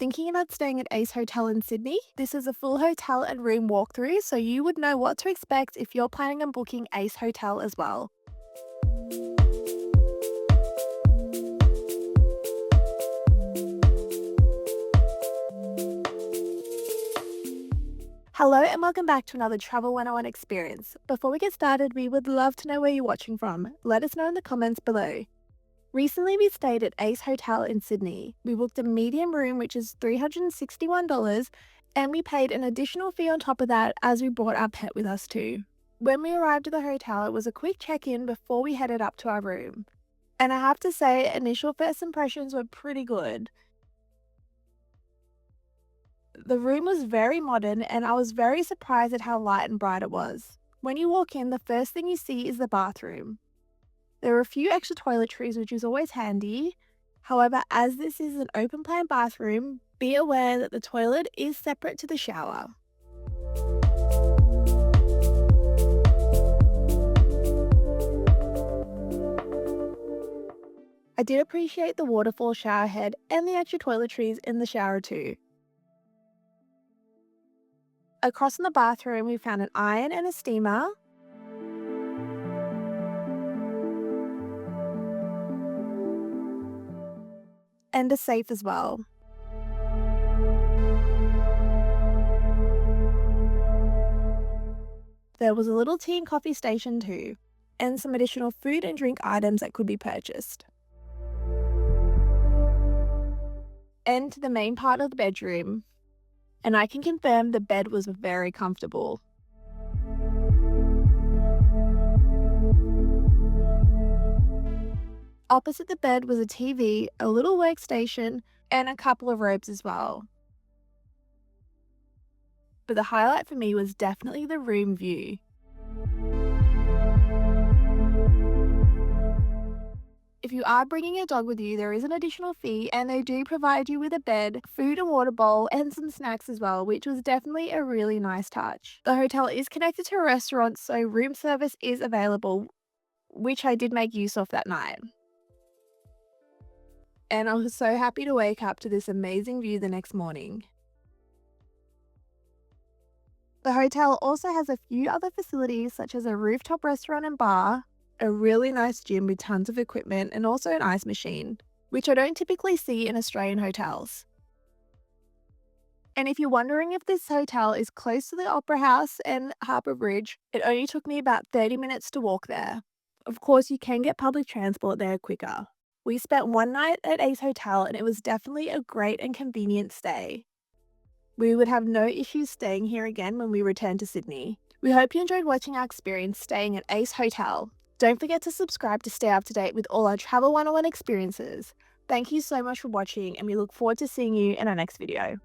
Thinking about staying at Ace Hotel in Sydney? This is a full hotel and room walkthrough, so you would know what to expect if you're planning on booking Ace Hotel as well. Hello and welcome back to another Travel 101 experience. Before we get started, we would love to know where you're watching from. Let us know in the comments below. Recently, we stayed at Ace Hotel in Sydney. We booked a medium room, which is $361, and we paid an additional fee on top of that as we brought our pet with us too. When we arrived at the hotel, it was a quick check-in before we headed up to our room. And I have to say, initial first impressions were pretty good. The room was very modern, and I was very surprised at how light and bright it was. When you walk in, the first thing you see is the bathroom. There are a few extra toiletries, which is always handy. However, as this is an open plan bathroom, be aware that the toilet is separate to the shower. I did appreciate the waterfall shower head and the extra toiletries in the shower too. Across in the bathroom, we found an iron and a steamer. And a safe as well. There was a little tea and coffee station too, and some additional food and drink items that could be purchased. And to the main part of the bedroom, and I can confirm the bed was very comfortable. Opposite the bed was a TV, a little workstation, and a couple of robes as well. But the highlight for me was definitely the room view. If you are bringing a dog with you, there is an additional fee, and they do provide you with a bed, food and water bowl, and some snacks as well, which was definitely a really nice touch. The hotel is connected to a restaurant, so room service is available, which I did make use of that night. And I was so happy to wake up to this amazing view the next morning. The hotel also has a few other facilities such as a rooftop restaurant and bar, a really nice gym with tons of equipment, and also an ice machine, which I don't typically see in Australian hotels. And if you're wondering if this hotel is close to the Opera House and Harbour Bridge, it only took me about 30 minutes to walk there. Of course, you can get public transport there quicker. We spent one night at Ace Hotel, and it was definitely a great and convenient stay. We would have no issues staying here again when we return to Sydney. We hope you enjoyed watching our experience staying at Ace Hotel. Don't forget to subscribe to stay up to date with all our Travel 101 experiences. Thank you so much for watching, and we look forward to seeing you in our next video.